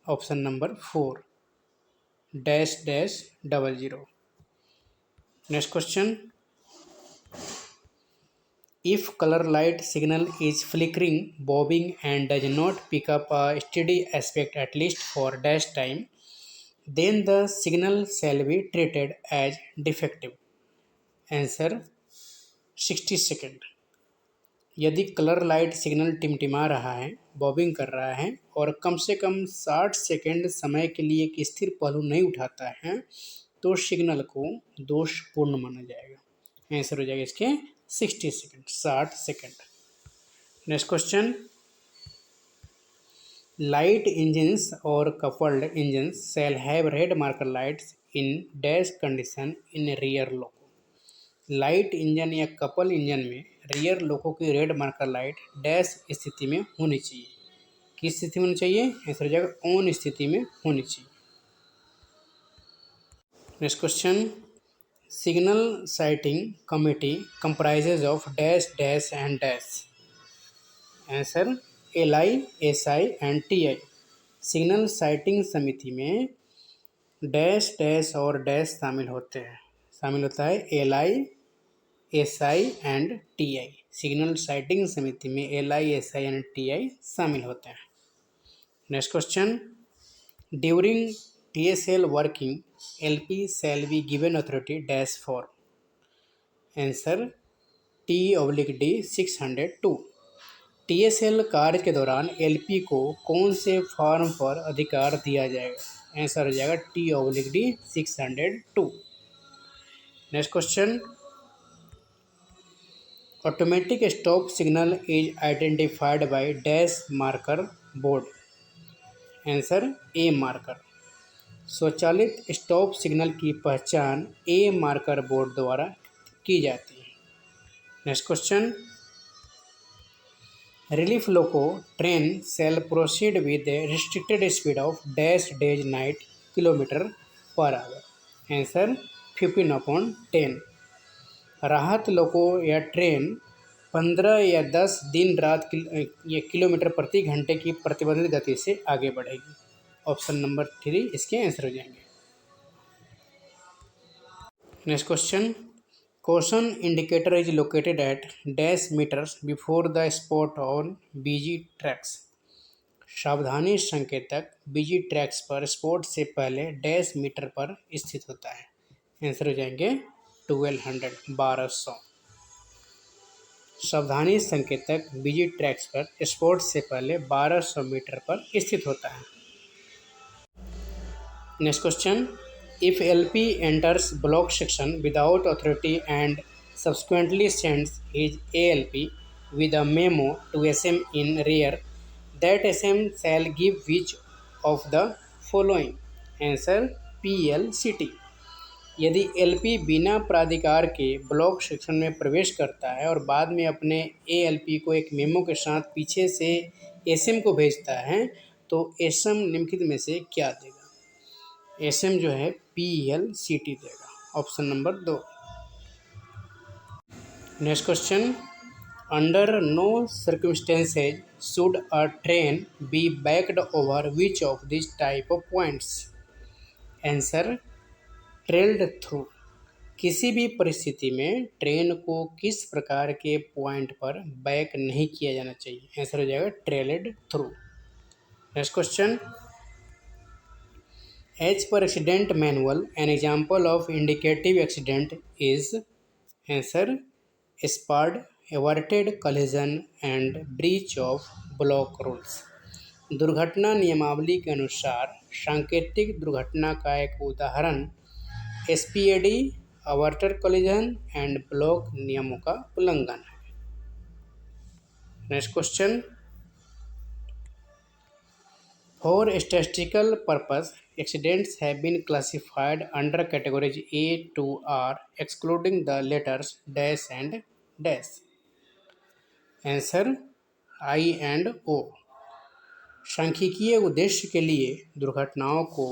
option number 4 -00। Next question, if color light signal is flickering, bobbing and does not pick up a steady aspect at least for dash time, then the signal shall be treated as defective. Answer 60 second. यदि colour light signal टिमटिमा रहा है, bobbing कर रहा है और कम से कम 60 second समय के लिए एक स्थिर पहलू नहीं उठाता है, तो सिग्नल को दोषपूर्ण माना जाएगा। आंसर हो जाएगा इसके 60 second, 60 second. Next question, light engines और coupled engines shall have red marker lights in dash condition in rear loco. Light engine या कपल इंजन में रियर लोको की रेड मार्कर लाइट डैश स्थिति में होनी चाहिए। किस स्थिति में होनी चाहिए? आंसर हो जाएगा ऑन स्थिति में होनी चाहिए। Next question, signal sighting committee comprises of dash dash and dash. Answer LI, SI and TI। Signal sighting समिति में डैश डैश और डैश शामिल होते हैं। शामिल होता है LI, SI and TI। Signal sighting समिति में LI, SI एंड TI शामिल होते हैं। Next question, during TSL working, LP shall be given authority dash for। Answer T/D 602। TSL कार्य के दौरान LP को कौन से फॉर्म पर अधिकार दिया जाएगा? आंसर हो जाएगा T/D 602। Next question, automatic stop signal is identified by dash marker board. Answer A marker. स्वचालित स्टॉप सिग्नल की पहचान A मार्कर बोर्ड द्वारा की जाती है। Next question, relief loco train shall proceed with restricted speed of dash days night kilometre per hour. Answer 15/10। राहत लोको या train 15 या 10 दिन रात या किलोमीटर प्रति घंटे की प्रतिबंधित गति से आगे बढ़ेगी। ऑप्शन नंबर 3 इसके आंसर हो जाएंगे। Next question, caution indicator is located at dash meters before the spot on busy tracks। सावधानी संकेतक बिजी ट्रैक्स पर स्पॉट से पहले डैश मीटर पर स्थित होता है। आंसर हो जाएंगे 1200। सावधानी संकेतक बिजी ट्रैक्स पर स्पॉट से पहले 1200 मीटर पर स्थित होता है। Next question, if LP enters block section without authority and subsequently sends his ALP with a memo to SM in rear, that SM shall give which of the following? Answer PLCT। यदि LP बिना प्राधिकार के block section में प्रवेश करता है और बाद में अपने ALP को एक मेमो के साथ पीछे से SM को भेजता है, तो एसएम निम्नलिखित में से क्या देगा? एसएम जो है PLCT देगा, option number 2। Next question, under no circumstances should a train be backed over which of this type of points? Answer, trailed through. किसी भी परिस्थिति में ट्रेन को किस प्रकार के पॉइंट पर बैक नहीं किया जाना चाहिए? आंसर हो जाएगा trailed through. Next question, as per accident manual an example of indicative accident is? Answer, SPAD, averted collision and breach of block rules. दुर्घटना नियमावली के अनुसार सांकेतिक दुर्घटना का एक उदाहरण SPAD, averted collision and block नियमों का उल्लंघन है। Next question, for statistical purpose accidents have been classified under categories A to R excluding the letters dash and dash. Answer, I and O। सांख्यिकीय उद्देश्य के लिए दुर्घटनाओं को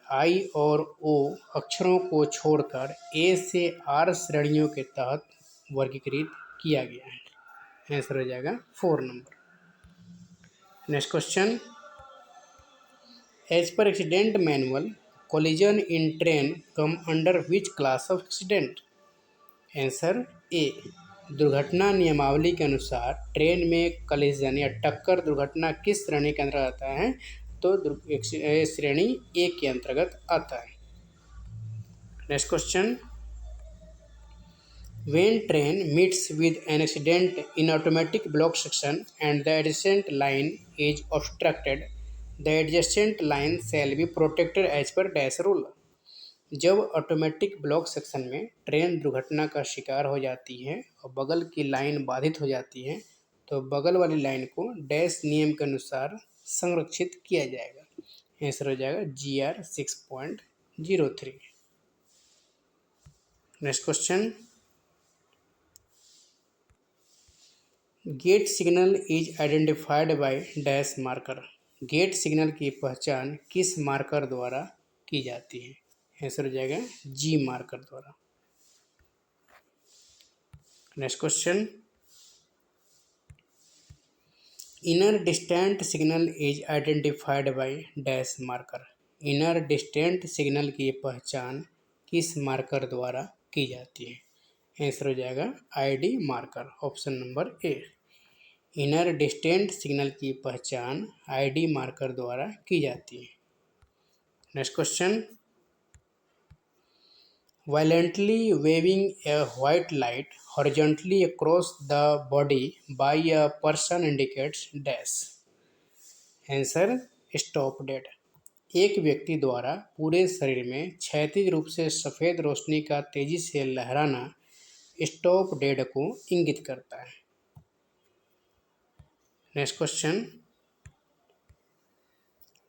I और O अक्षरों को छोड़कर A से R श्रेणियों के तहत वर्गीकृत किया गया है। आंसर हो जाएगा 4 number. Next question, as per accident manual collision in train come under which class of accident? Answer, A. दुर्घटना नियमावली के अनुसार ट्रेन में कलिजन या टक्कर दुर्घटना किस श्रेणी के अंतर्गत आता है? तो श्रेणी ए के अंतर्गत आता है। Next question, when train meets with an accident in automatic block section and the adjacent line is obstructed, the adjacent line shall be protected as per dash rule। जब ऑटोमेटिक ब्लॉक सेक्शन में train दुर्घटना का शिकार हो जाती है और बगल की लाइन बाधित हो जाती है तो बगल वाली लाइन को डैश नियम के अनुसार संरक्षित किया जाएगा। आंसर हो जाएगा GR 6.03। Next question, gate signal is identified by dash marker. Gate signal की पहचान किस मार्कर द्वारा की जाती है? आंसर हो जाएगा G मार्कर द्वारा। Next question, inner distant signal is identified by dash marker. Inner distant signal की पहचान किस मार्कर द्वारा की जाती है? आंसर हो जाएगा ID मार्कर, ऑप्शन नंबर ए। इनर डिस्टेंट सिग्नल की पहचान ID मार्कर द्वारा की जाती है। Next question, violently waving a white light horizontally across the body by a person indicates dash। Answer, stop dead. एक व्यक्ति द्वारा पूरे शरीर में क्षैतिज रूप से सफ़ेद रोशनी का तेजी से लहराना स्टॉप डेड को इंगित करता है। Next question,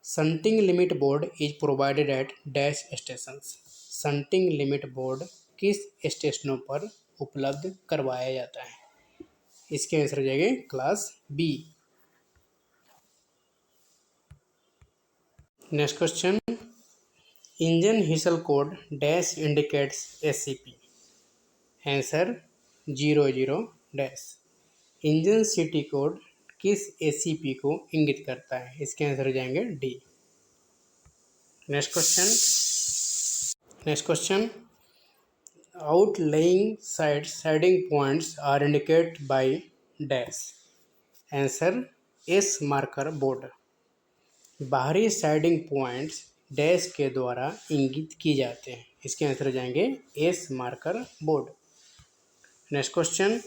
shunting limit board is provided eight dash stations. Shunting limit board किस स्टेशनों पर उपलब्ध करवाया जाता है? इसके आंसर हो जाएंगे class B। Next question, engine whistle code dash indicates SCP। Answer, 00 dash. Engine सिटी कोड किस ACP को इंगित करता है? इसके आंसर हो जाएंगे D। Next question, outlying siding points are indicate by dash. Answer, S marker board. बाहरी साइडिंग पॉइंट्स डैश के द्वारा इंगित किए जाते हैं। इसके आंसर हो जाएंगे S marker board. Next question,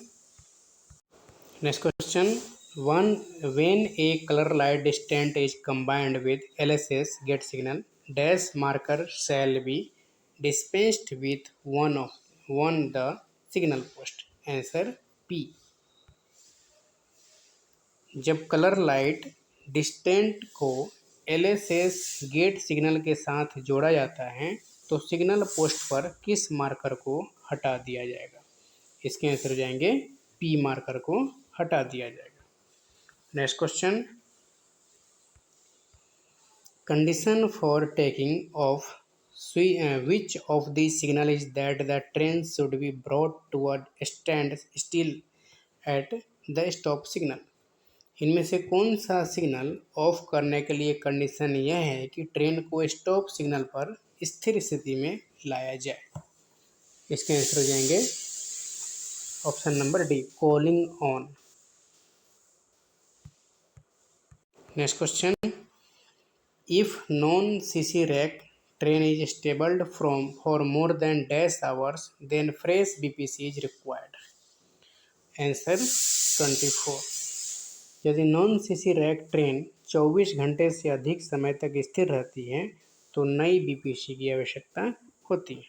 when a color light distant is combined with LSS get signal dash marker shall be dispensed with one the signal post। Answer, P। जब कलर लाइट डिस्टेंट को LSS gate signal के साथ जोड़ा जाता है तो signal post पर किस मार्कर को हटा दिया जाएगा? इसके आंसर हो जाएंगे P मार्कर को हटा दिया जाएगा। Next question, Condition for taking off which of these signal is that the train should be brought to a stand still at the stop signal। इनमें से कौन सा सिग्नल ऑफ करने के लिए कंडीशन यह है कि ट्रेन को स्टॉप सिग्नल पर स्थिर स्थिति में लाया जाए। इसके आंसर हो जाएंगे option number D, calling on. Next question, if non CC rack train is stabled for more than dash hours, then fresh BPC is required। Answer 24। यदि नॉन सीसी रैक ट्रेन 24 घंटे से अधिक समय तक स्थिर रहती है तो नई बीपीसी की आवश्यकता होती है।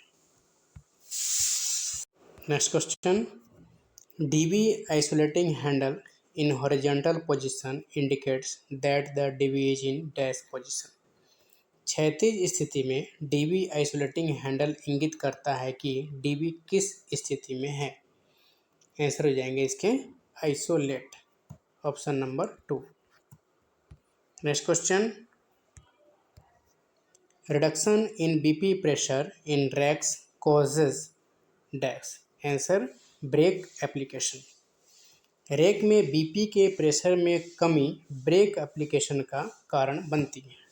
Next question, dB isolating handle in horizontal position indicates that the DB is in dash position। क्षैतिज स्थिति में डीबी आइसोलेटिंग हैंडल इंगित करता है कि डीबी किस स्थिति में है। आंसर हो जाएंगे इसके isolate, option number 2। Next question, reduction in BP pressure in racks causes dash. Answer brake application. Rack में बीपी के प्रेशर में कमी ब्रेक एप्लीकेशन का कारण बनती है।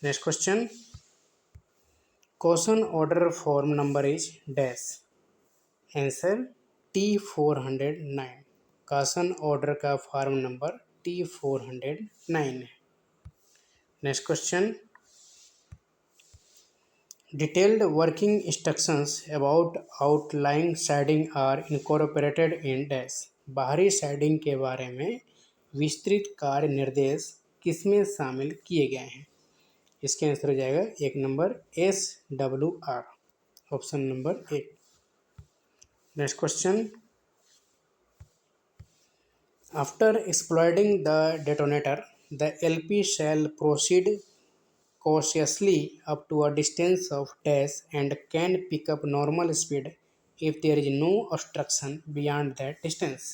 Next question, question order form number is dash. Answer T409। Question order का form number T409 है। Next question, detailed working instructions about outline siding are incorporated in dash. बाहरी साइडिंग के बारे में विस्तृत कार्य निर्देश किसमें शामिल किए गए हैं। इसके आंसर हो जाएगा एक number SWR, option number 1। Next question, after exploding the detonator the LP shall proceed cautiously up to a distance of dash and can pick up normal speed if there is no obstruction beyond that distance।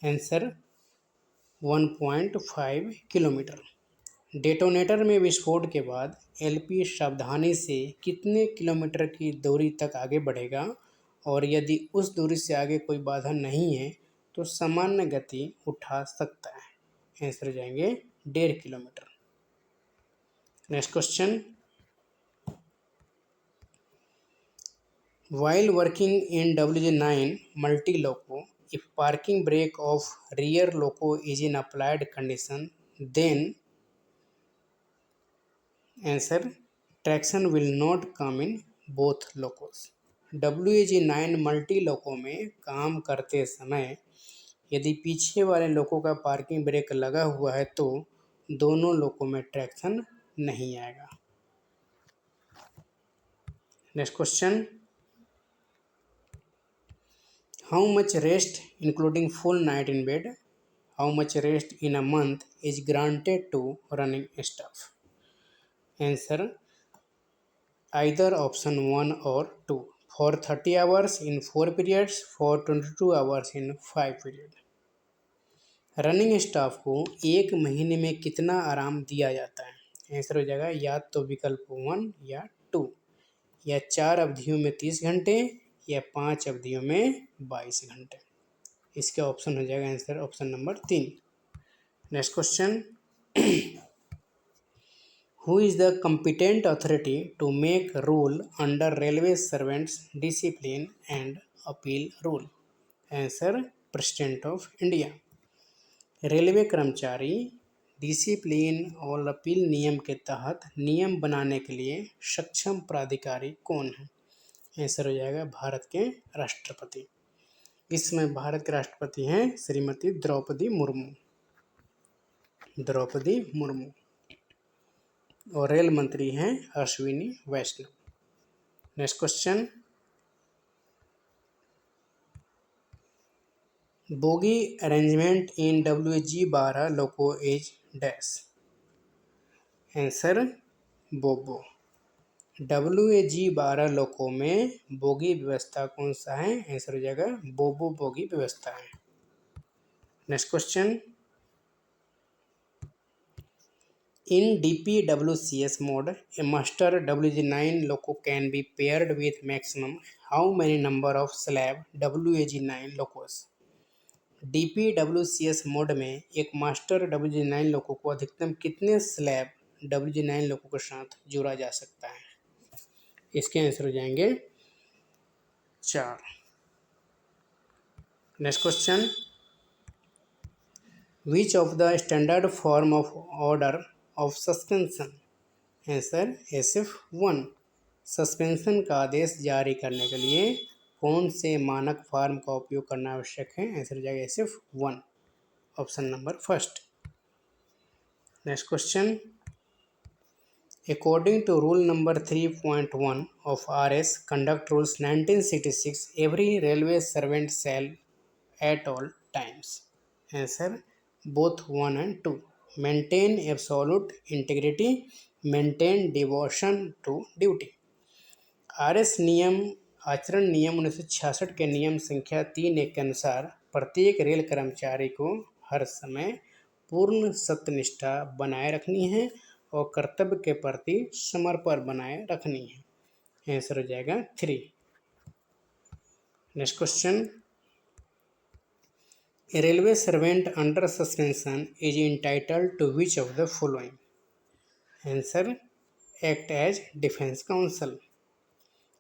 Answer 1.5 kilometre. Detonator में विस्फोट के बाद LP सावधानी से कितने kilometre की दूरी तक आगे बढ़ेगा और यदि उस दूरी से आगे कोई बाधा नहीं है तो सामान्य गति उठा सकता है। आंसर जाएंगे 1.5 kilometre. Next question, while working in WJ9 multi-loco, if parking brake of rear loco is in applied condition, then answer traction will not come in both locos. WJ9 multi loco में काम करते समय यदि पीछे वाले लोको का parking brake लगा हुआ है तो दोनों लोको में ट्रैक्शन नहीं आएगा। Next question, how much rest including full night in bed, how much rest in a month is granted to running staff. Answer either option 1 or 2, for 30 hours in 4 periods, for 22 hours in 5 periods। Running staff को एक महीने में कितना आराम दिया जाता है। Answer हो जाएगा या तो विकल्प 1 या 2, या 4 अवधियों में 30 घंटे या 5 अवधियों में 22 घंटे। इसका ऑप्शन हो जाएगा answer option number 3। Next question, Who is the competent authority to make rule under railway servants discipline and appeal rule। Answer president of India. Railway कर्मचारी डिसिप्लिन और अपील नियम के तहत नियम बनाने के लिए सक्षम प्राधिकारी कौन है। आंसर हो जाएगा भारत के राष्ट्रपति। इस समय भारत के राष्ट्रपति हैं श्रीमती द्रौपदी मुर्मू। द्रौपदी मुर्मू और रेल मंत्री हैं Ashwini Vaishnaw. Next question, bogie arrangement in WG12 loco is dash. Answer bobo. WG12 लोको में बोगी व्यवस्था कौन सा है। आंसर हो जाएगा बोबो बोगी व्यवस्था है। Next question, In DPWCS mode, a master WG9 loco can be paired with maximum how many number of slab WAG9 locos? DPWCS mode में एक मास्टर WG9 लोको को अधिकतम कितने स्लैब WG9 लोको के साथ जोड़ा जा सकता है? इसके आंसर हो जाएंगे 4। Next question, which of the standard form of order of suspension? Answer SF1। Suspension का आदेश जारी करने के लिए कौन से मानक फॉर्म का उपयोग करना आवश्यक है? आंसर हो जाएगा SF1, option number first. Next question, according to rule number 3.1 of RS Conduct Rules 1966, every railway servant shall at all times, answer both 1 and 2, maintain absolute integrity, maintain devotion to duty। RS नियम आचरण नियम 1966 के नियम संख्या 3.1 के अनुसार प्रत्येक rail कर्मचारी को हर समय पूर्ण सत्यनिष्ठा बनाए रखनी है और कर्तव्य के प्रति समर्पण बनाए रखनी है। आंसर हो जाएगा 3। Next question, a railway servant under suspension is entitled to which of the following? Answer act as defence counsel.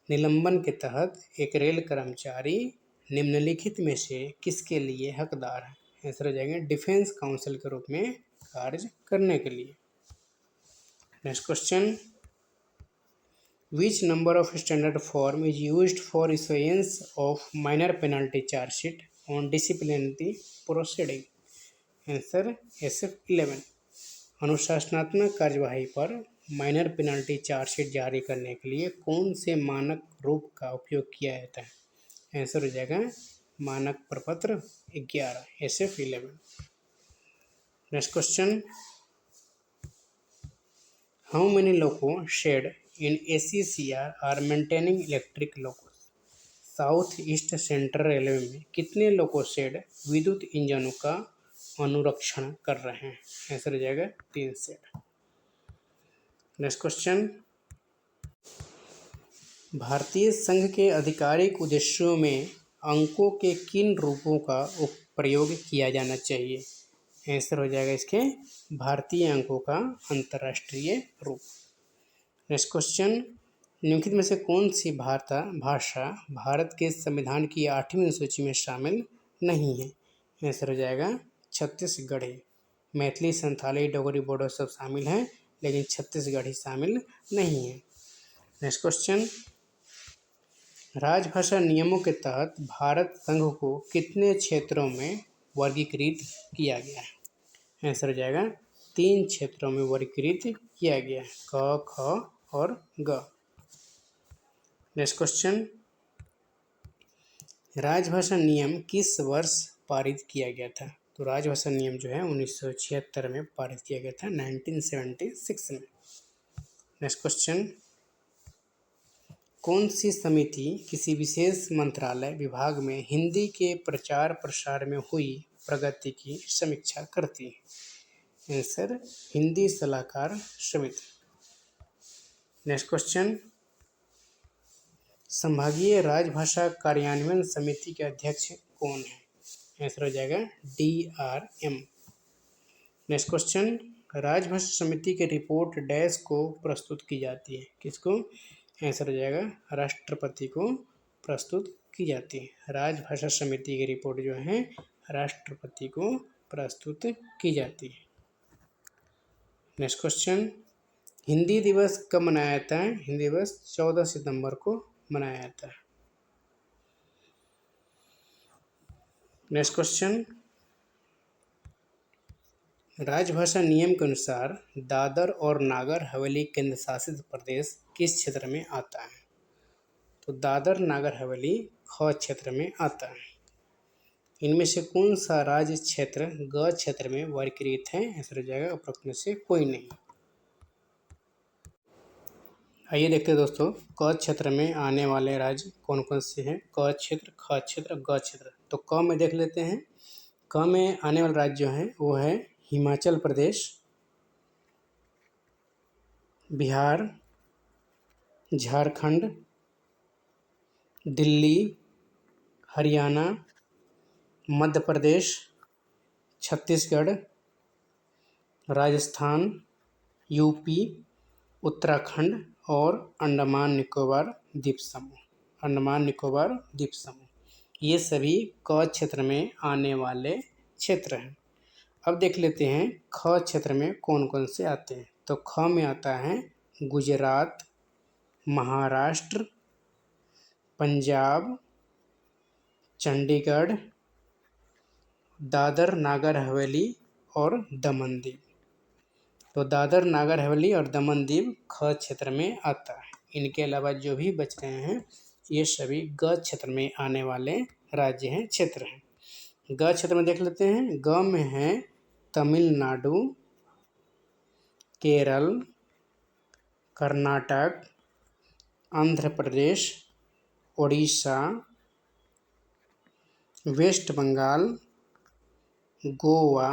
निलंबन के तहत एक रेल कर्मचारी निम्नलिखित में से किसके लिए हकदार है? आंसर हो जाएंगे डिफेंस काउंसिल के रूप में कार्य करने के लिए। Next question, which number of standard form is used for issuance of minor penalty chargesheet on disciplinary proceeding? Answer SF11। अनुशासनात्मक कार्यवाही पर माइनर पेनल्टी चार्जशीट जारी करने के लिए कौन से मानक रूप का उपयोग किया जाता है? आंसर हो जाएगा मानक प्रपत्र 11, SF11। Next question, how many loco shed in ACCR are maintaining electric loco? South East Central Railway में कितने लोको शेड विद्युत इंजनों का अनुरक्षण कर रहे हैं? आंसर हो जाएगा 3 शेड। नेक्स्ट क्वेश्चन, भारतीय संघ के आधिकारिक उद्देश्यों में अंकों के किन रूपों का प्रयोग किया जाना चाहिए? आंसर हो जाएगा इसके भारतीय अंकों का अंतर्राष्ट्रीय रूप। नेक्स्ट क्वेश्चन, निम्नलिखित में से कौन सी भाषा भारत के संविधान की 8वीं सूची में शामिल नहीं है? आंसर हो जाएगा छत्तीसगढ़ी। मैथिली, संथाली, डोगरी, बोडो सब शामिल हैं, लेकिन छत्तीसगढ़ी शामिल नहीं है। नेक्स्ट क्वेश्चन, राजभाषा नियमों के तहत भारत संघ को कितने क्षेत्रों में वर्गीकृत किया गया है? आंसर हो जाएगा 3 क्षेत्रों में वर्गीकृत किया गया है, क, ख और ग। नेक्स्ट क्वेश्चन, राजभाषा नियम किस वर्ष पारित किया गया था? तो राजभाषा नियम जो है 1976 में पारित किया गया था, 1976 में। नेक्स्ट क्वेश्चन, कौन सी समिति किसी विशेष मंत्रालय विभाग में हिंदी के प्रचार प्रसार में हुई प्रगति की समीक्षा करती है? आंसर हिंदी सलाहकार समिति। नेक्स्ट क्वेश्चन, संभागीय राजभाषा कार्यान्वयन समिति के अध्यक्ष कौन है? आंसर हो जाएगा DRM। नेक्स्ट क्वेश्चन, राजभाषा समिति के रिपोर्ट डैश को प्रस्तुत की जाती है? किसको? आंसर हो जाएगा राष्ट्रपति को प्रस्तुत की जाती है। राजभाषा समिति की रिपोर्ट जो है राष्ट्रपति को प्रस्तुत की जाती है। नेक्स्ट क्वेश्चन, हिंदी दिवस कब मनाया जाता है? हिंदी दिवस 14 सितंबर को मनाया जाता है। नेक्स्ट क्वेश्चन, राजभाषा नियम के अनुसार दादर और नागर हवेली केंद्र शासित प्रदेश किस क्षेत्र में आता है? तो दादर नागर हवेली ख क्षेत्र में आता है। इनमें से कौन सा राज्य क्षेत्र ग क्षेत्र में वर्गीकृत है? आंसर हो जाएगा उपरोक्त में से कोई नहीं। आइए देखते हैं दोस्तों, क क्षेत्र में आने वाले राज्य कौन कौन से हैं? क क्षेत्र, ख क्षेत्र, ग क्षेत्र। तो क में देख लेते हैं। क में आने वाले राज्य जो हैं वो है हिमाचल प्रदेश, बिहार, झारखंड, दिल्ली, हरियाणा, मध्य प्रदेश, छत्तीसगढ़, राजस्थान, यूपी, उत्तराखंड और अंडमान निकोबार द्वीप समूह। अंडमान निकोबार द्वीप समूह ये सभी क क्षेत्र में आने वाले क्षेत्र हैं। अब देख लेते हैं ख क्षेत्र में कौन कौन से आते हैं। तो ख में आता है गुजरात, महाराष्ट्र, पंजाब, चंडीगढ़, दादर नागर हवेली और दमन दीव। तो दादर नागर हवेली और दमन दीव ख क्षेत्र में आता है। इनके अलावा जो भी बच रहे हैं ये सभी ग क्षेत्र में आने वाले राज्य हैं, क्षेत्र हैं। ग क्षेत्र में देख लेते हैं। ग में है तमिलनाडु, केरल, कर्नाटक, आंध्र प्रदेश, उड़ीसा, वेस्ट बंगाल, गोवा,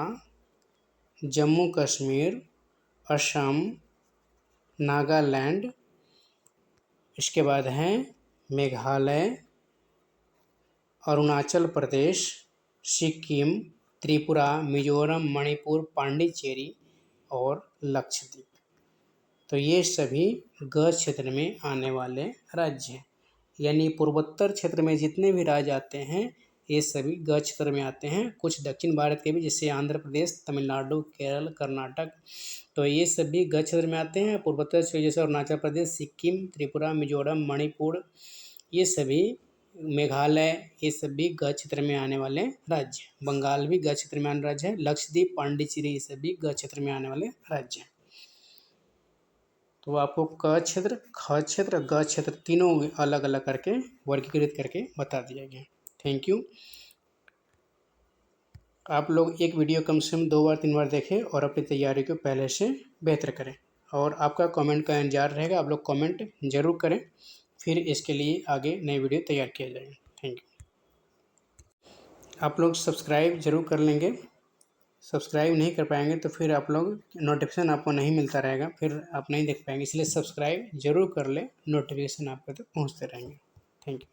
जम्मू कश्मीर, असम, नागालैंड। इसके बाद हैं मेघालय, अरुणाचल प्रदेश, सिक्किम, त्रिपुरा, मिजोरम, मणिपुर, पांडिचेरी और लक्षद्वीप। तो ये सभी ग क्षेत्र में आने वाले राज्य हैं। यानी पूर्वोत्तर क्षेत्र में जितने भी राज्य आते हैं ये सभी ग क्षेत्र में आते हैं। कुछ दक्षिण भारत के भी जैसे आंध्र प्रदेश, तमिलनाडु, केरल, कर्नाटक, तो ये सभी ग क्षेत्र में आते हैं। पूर्वोत्तर क्षेत्र जैसे अरुणाचल प्रदेश, सिक्किम, त्रिपुरा, मिजोरम, मणिपुर, ये सभी, मेघालय, ये सभी ग क्षेत्र में आने वाले राज्य। बंगाल भी ग क्षेत्र में आने राज्य है। लक्षद्वीप, पांडिचेरी, ये सभी ग क्षेत्र में आने वाले राज्य हैं। तो आपको क क्षेत्र, ख क्षेत्र, ग क्षेत्र तीनों अलग अलग करके वर्गीकृत करके बता दिया गया। Thank you. आप लोग एक वीडियो कम से कम 2 बार 3 बार देखें और अपनी तैयारी को पहले से बेहतर करें। और आपका कमेंट का इंतजार रहेगा। आप लोग कमेंट जरूर करें, फिर इसके लिए आगे नई वीडियो तैयार किया जाएगा। Thank you. आप लोग सब्सक्राइब जरूर कर लेंगे। सब्सक्राइब नहीं कर पाएंगे तो फिर आप लोग नोटिफिकेशन आपको नहीं मिलता रहेगा, फिर आप नहीं देख पाएंगे। इसलिए सब्सक्राइब जरूर कर ले, नोटिफिकेशन आपके तक पहुँचते रहेंगे। Thank you.